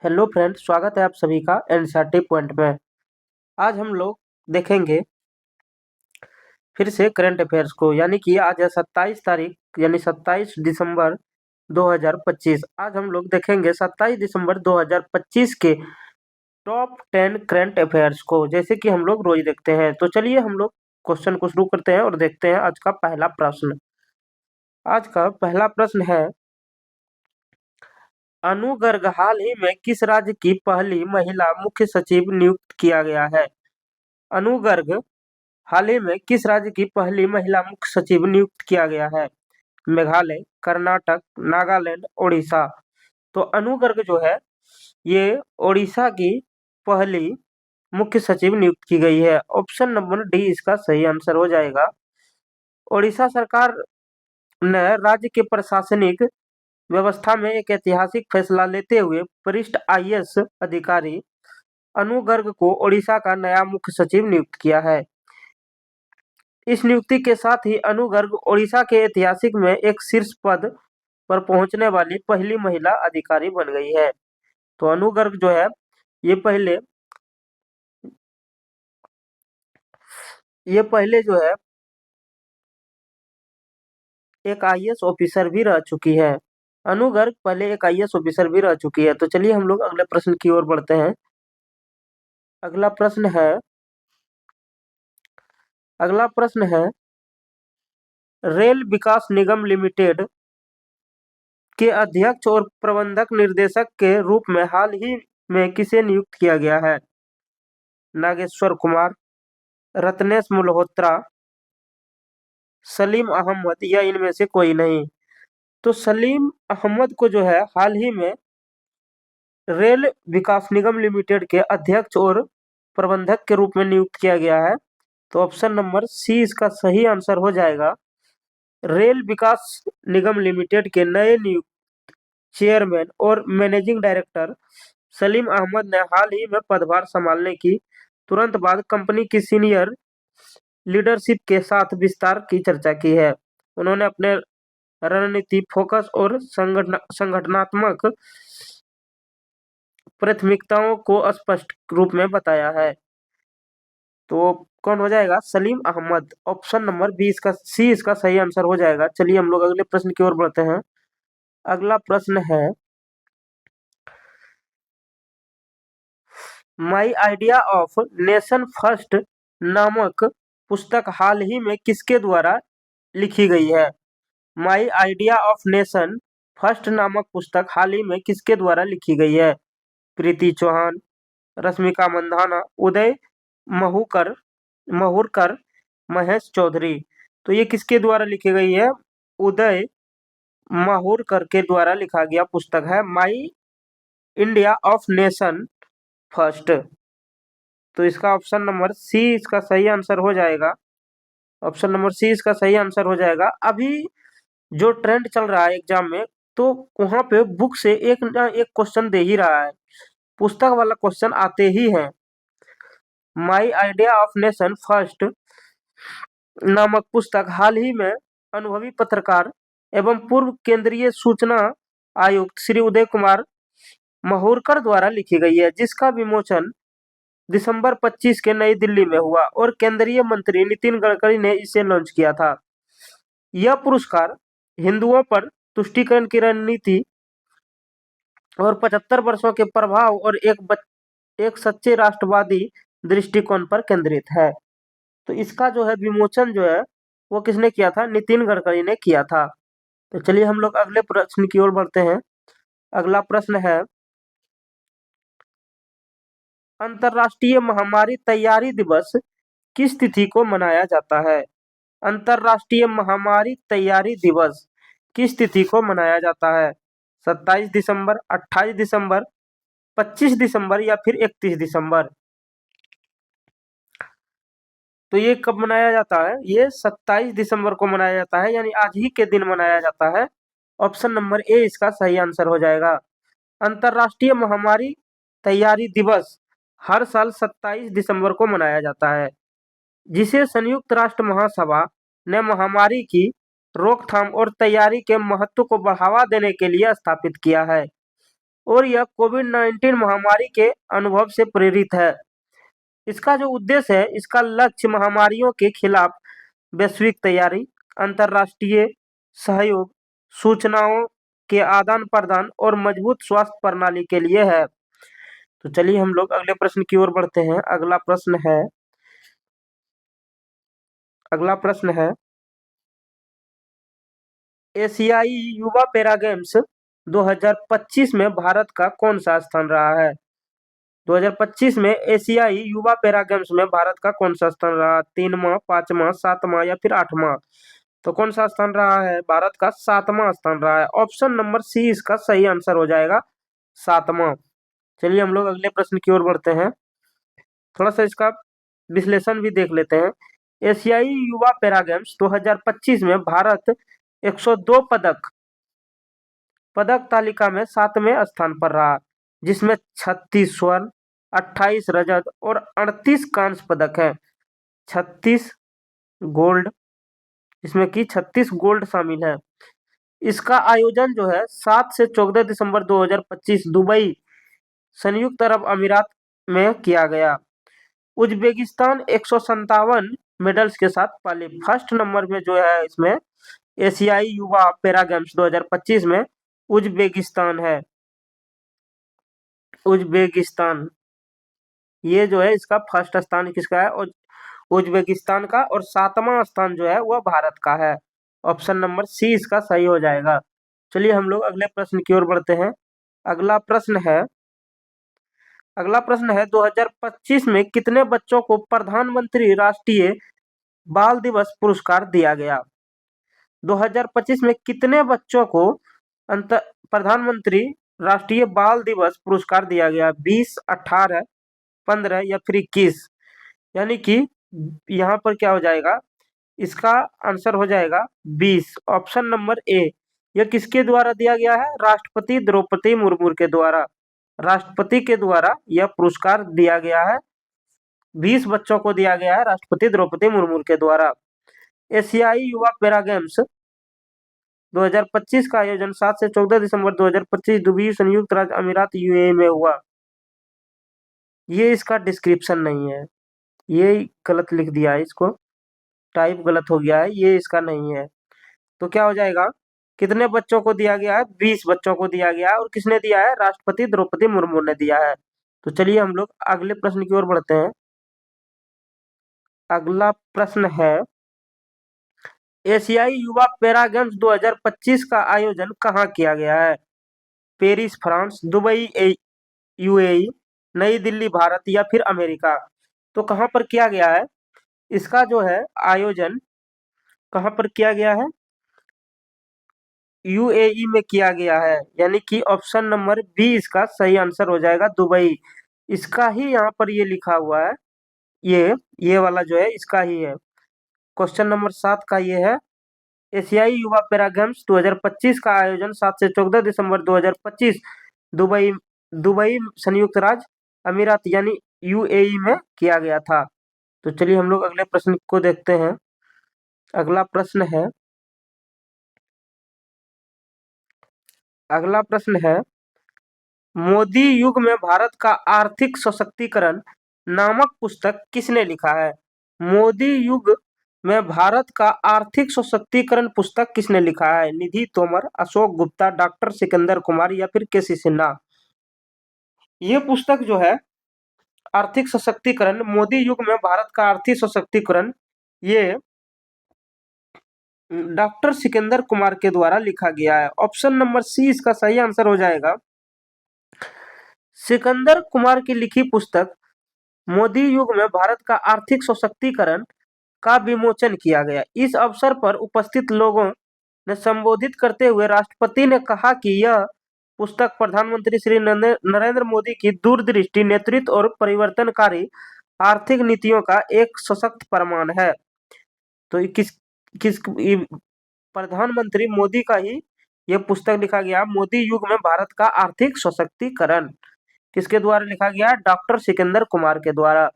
Hello friends, स्वागत है आप सभी का एनसीईआरटी पॉइंट में। आज हम लोग देखेंगे फिर से करंट अफेयर्स को, यानी कि आज है 27 तारीख यानी 27 दिसंबर 2025। आज हम लोग देखेंगे 27 दिसंबर 2025 के टॉप 10 करंट अफेयर्स को, जैसे कि हम लोग रोज देखते हैं। तो चलिए हम लोग क्वेश्चन को शुरू करते हैं और देखते हैं आज का पहला प्रश्न। आज का पहला प्रश्न है, अनु गर्ग हाल ही में किस राज्य की पहली महिला मुख्य सचिव नियुक्त किया गया है? अनु गर्ग हाल ही में किस राज्य की पहली महिला मुख्य सचिव नियुक्त किया गया है? मेघालय, कर्नाटक, नागालैंड, ओडिशा। तो अनु गर्ग जो है ये ओडिशा की पहली मुख्य सचिव नियुक्त की गई है। ऑप्शन नंबर डी इसका सही आंसर हो जाएगा। ओडिशा सरकार ने राज्य के प्रशासनिक व्यवस्था में एक ऐतिहासिक फैसला लेते हुए वरिष्ठ आईएएस अधिकारी अनु गर्ग को ओडिशा का नया मुख्य सचिव नियुक्त किया है। इस नियुक्ति के साथ ही अनु गर्ग ओडिशा के ऐतिहासिक में एक शीर्ष पद पर पहुंचने वाली पहली महिला अधिकारी बन गई है। तो अनु गर्ग जो है ये पहले जो है एक आईएएस ऑफिसर भी रह चुकी है। अनु गर्ग पहले एक आईएएस ऑफिसर भी रह चुकी है। तो चलिए हम लोग अगले प्रश्न की ओर बढ़ते हैं। अगला प्रश्न है, रेल विकास निगम लिमिटेड के अध्यक्ष और प्रबंधक निर्देशक के रूप में हाल ही में किसे नियुक्त किया गया है? नागेश्वर कुमार, रत्नेश मल्होत्रा, सलीम अहमद या इनमें से कोई नहीं। तो सलीम अहमद को जो है हाल ही में रेल विकास निगम लिमिटेड के अध्यक्ष और प्रबंधक के रूप में नियुक्त किया गया है। तो ऑप्शन नंबर सी इसका सही आंसर हो जाएगा। रेल विकास निगम लिमिटेड के नए नियुक्त चेयरमैन और मैनेजिंग डायरेक्टर सलीम अहमद ने हाल ही में पदभार संभालने की तुरंत बाद कंपनी की सीनियर लीडरशिप के साथ विस्तार की चर्चा की है। उन्होंने अपने रणनीति, फोकस और संगठनात्मक प्राथमिकताओं को स्पष्ट रूप में बताया है। तो कौन हो जाएगा? Salim Ahmed. Option number B इसका सी इसका सही आंसर हो जाएगा। चलिए हम लोग अगले प्रश्न की ओर बढ़ते हैं। अगला प्रश्न है, my idea of nation first नामक पुस्तक हाल ही में किसके द्वारा लिखी गई है? My idea of nation first नामक पुस्तक हाल ही में किसके द्वारा लिखी गई है? प्रीति चौहान, रश्मिका मंदाना, उदय महूकर महुरकर, महेश चौधरी। तो ये किसके द्वारा लिखी गई है? उदय माहुरकर के द्वारा लिखा गया पुस्तक है माई इंडिया ऑफ नेशन फर्स्ट। तो इसका ऑप्शन नंबर सी इसका सही आंसर हो जाएगा। ऑप्शन नंबर सी इसका सही आंसर हो जाएगा। अभी जो ट्रेंड चल रहा है एग्जाम में, तो वहां पे बुक से एक ना एक क्वेश्चन दे ही रहा है, पुस्तक वाला क्वेश्चन आते ही है। My idea of nation first नामक पुस्तक हाल ही में अनुभवी पत्रकार एवं पूर्व केंद्रीय सूचना आयुक्त श्री उदय कुमार महुरकर द्वारा लिखी गई है, जिसका विमोचन दिसंबर 25 के नई दिल्ली में हुआ और केंद्रीय मंत्री नितिन गडकरी ने इसे लॉन्च किया था। यह पुरस्कार हिंदुओं पर तुष्टीकरण की रणनीति और 75 वर्षों के प्रभाव और एक सच्चे राष्ट्रवादी दृष्टिकोण पर केंद्रित है। तो इसका जो है विमोचन जो है वो किसने किया था? नितिन गडकरी ने किया था। तो चलिए हम लोग अगले प्रश्न की ओर बढ़ते हैं। अगला प्रश्न है, अंतर्राष्ट्रीय महामारी तैयारी दिवस किस तिथि को मनाया जाता है? अंतर्राष्ट्रीय महामारी तैयारी दिवस किस तिथि को मनाया जाता है? 27 दिसंबर, 28 दिसंबर, 25 दिसंबर या फिर 31 दिसंबर? तो ये कब मनाया जाता है? ये 27 दिसंबर को मनाया जाता है, यानी आज ही के दिन मनाया जाता है। ऑप्शन नंबर ए इसका सही आंसर हो जाएगा। अंतर्राष्ट्रीय महामारी तैयारी दिवस हर साल 27 दिसंबर को मनाया जाता है, जिसे संयुक्त राष्ट्र महासभा ने महामारी की रोकथाम और तैयारी के महत्व को बढ़ावा देने के लिए स्थापित किया है। और यह कोविड-19 महामारी के अनुभव से प्रेरित है। इसका जो उद्देश्य है, इसका लक्ष्य महामारियों के खिलाफ वैश्विक तैयारी, अंतर्राष्ट्रीय सहयोग, सूचनाओं के आदान-प्रदान और मजबूत स्वास्थ्य प्रणाली के लिए है। तो चलिए हम लोग अगले प्रश्न की ओर बढ़ते हैं। अगला प्रश्न है एशियाई युवा पैरा गेम्स 2025 में भारत का कौन सा स्थान रहा है? 2025 में एशियाई युवा पैरा गेम्स में भारत का कौन सा स्थान रहा? 3वां, 5वां, 7वां या फिर 8वां? तो कौन सा स्थान रहा है? भारत का 7वां स्थान रहा है। ऑप्शन नंबर सी इसका सही आंसर हो जाएगा, 7वां। चलिए हम लोग अगले प्रश्न की ओर बढ़ते हैं। थोड़ा सा इसका विश्लेषण भी देख लेते हैं। एशियाई युवा पैरा गेम्स 2025 में भारत 102 पदक तालिका में 7वें स्थान पर रहा, जिसमें 36 स्वर्ण, 28 रजत और 38 कांस्य पदक हैं। 36 गोल्ड, इसमें कि 36 गोल्ड शामिल है। इसका आयोजन जो है 7 से 14 दिसंबर 2025 दुबई, संयुक्त अरब अमीरात में किया गया। उज्बेकिस्तान 157 मेडल्स के साथ पहले फर्स्ट नंबर में जो है इसमें एशियाई युवा पैरा गेम्स 2025 में उज्बेकिस्तान है। उज्बेकिस्तान, ये जो है इसका फर्स्ट स्थान किसका है? उज्बेकिस्तान का। और 7वां स्थान जो है वह भारत का है। ऑप्शन नंबर सी इसका सही हो जाएगा। चलिए हम लोग अगले प्रश्न की ओर बढ़ते हैं। अगला प्रश्न है 2025 में कितने बच्चों को प्रधानमंत्री राष्ट्रीय बाल दिवस पुरस्कार दिया गया? 2025 में कितने बच्चों को प्रधानमंत्री राष्ट्रीय बाल दिवस पुरस्कार दिया गया? 20, 18, 15 या फिर 21? यानी कि यहाँ पर क्या हो जाएगा? इसका आंसर हो जाएगा 20। Option number A. यह किसके द्वारा दिया गया है? राष्ट्रपति द्रौपदी मुर्मू के द्वारा। राष्ट्रपति के द्वारा यह पुरस्कार दिया गया है। 20 बच्चों को दिया गया है राष्ट्रपति द्रौपदी मुर्मू के द्वारा। एशियाई युवा पैरा गेम्स 2025 का आयोजन 7 से 14 दिसंबर 2025 दुबई, संयुक्त राज्य अमीरात, यूएई में हुआ। ये इसका डिस्क्रिप्शन नहीं है, ये गलत लिख दिया है, इसको टाइप गलत हो गया है, ये इसका नहीं है। तो क्या हो जाएगा? कितने बच्चों को दिया गया है? 20 बच्चों को दिया गया है। और किसने दिया है? राष्ट्रपति द्रौपदी मुर्मू ने दिया है। तो चलिए हम लोग अगले प्रश्न की ओर बढ़ते हैं। अगला प्रश्न है एशियाई युवा पैरा गेम्स 2025 का आयोजन कहाँ किया गया है? पेरिस फ्रांस, दुबई यूएई, नई दिल्ली भारत या फिर अमेरिका? तो कहाँ पर किया गया है? इसका जो है आयोजन कहाँ पर किया गया है? यूएई में किया गया है। यानी कि ऑप्शन नंबर बी इसका सही आंसर हो जाएगा, दुबई। इसका ही यहाँ पर ये लिखा हुआ है, ये वाला जो है इसका ही है। क्वेश्चन नंबर 7 का ये है एशियाई युवा पैरा गेम्स 2025 का आयोजन 7 से 14 दिसंबर 2025 दुबई दुबई संयुक्त राज्य अमीरात यानी यूएई में किया गया था। तो चलिए हम लोग अगले प्रश्न को देखते हैं। अगला प्रश्न है मोदी युग में भारत का आर्थिक सशक्तिकरण नामक पुस्तक किसने लिखा है? मोदी युग में भारत का आर्थिक सशक्तिकरण पुस्तक किसने लिखा है? निधि तोमर, अशोक गुप्ता, डॉक्टर सिकंदर कुमार या फिर केसी सिन्हा? ये पुस्तक जो है आर्थिक सशक्तिकरण, मोदी युग में भारत का आर्थिक सशक्तिकरण, ये डॉक्टर सिकंदर कुमार के द्वारा लिखा गया है। ऑप्शन नंबर सी इसका सही आंसर हो जाएगा। सिकंदर कुमार की लिखी पुस्तक मोदी युग में भारत का आर्थिक सशक्तिकरण का विमोचन किया गया। इस अवसर पर उपस्थित लोगों ने संबोधित करते हुए राष्ट्रपति ने कहा कि यह पुस्तक प्रधानमंत्री श्री नरेंद्र मोदी की दूरदृष्टि, नेतृत्व और परिवर्तनकारी आर्थिक नीतियों का एक सशक्त प्रमाण है। तो किस प्रधानमंत्री मोदी का ही यह पुस्तक लिखा गया, मोदी युग में भारत का आर्थिक सशक्तिकरण। किसके द्वारा लिखा गया? डॉक्टर सिकंदर कुमार के द्वारा।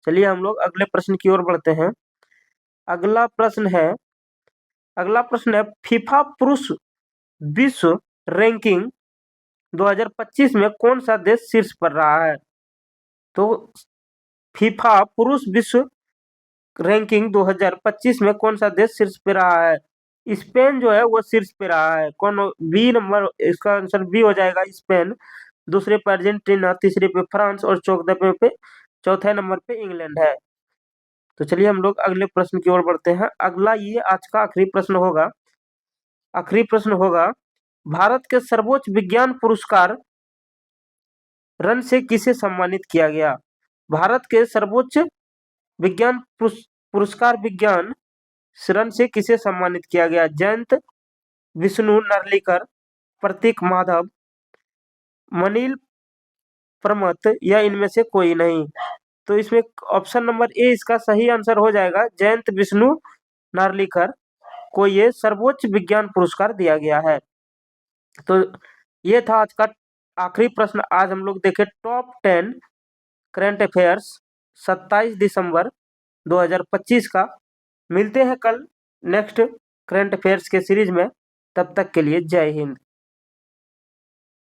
चलिए हम लोग अगले प्रश्न की ओर बढ़ते हैं। अगला प्रश्न है फीफा पुरुष विश्व रैंकिंग 2025 में कौन सा देश शीर्ष पर रहा है? तो फीफा पुरुष विश्व रैंकिंग 2025 में कौन सा देश शीर्ष पे रहा है? स्पेन जो है वो शीर्ष पे रहा है। कौन? बी नंबर, इसका आंसर बी हो जाएगा, स्पेन। दूसरे पे अर्जेंटीना, तीसरे पे फ्रांस और चौथे नंबर पे इंग्लैंड है। तो चलिए हम लोग अगले प्रश्न की ओर बढ़ते हैं। अगला ये आज का आखिरी प्रश्न होगा, भारत के सर्वोच्च विज्ञान पुरस्कार रन से किसे सम्मानित किया गया? भारत के सर्वोच्च विज्ञान पुरस्कार विज्ञान रन से किसे सम्मानित किया गया? जयंत, विष्णु नार्लिकर, प्रतीक माधव, मनील प्रमथ या इनमें से कोई नहीं। तो इसमें ऑप्शन नंबर ए इसका सही आंसर हो जाएगा, जयंत विष्णु नार्लिकर को ये सर्वोच्च विज्ञान पुरस्कार दिया गया है। तो ये था आज का आखिरी प्रश्न। आज हम लोग देखे टॉप 10 करंट अफेयर्स 27 दिसंबर 2025 का। मिलते हैं कल नेक्स्ट करंट अफेयर्स के सीरीज में। तब तक के लिए जय हिंद।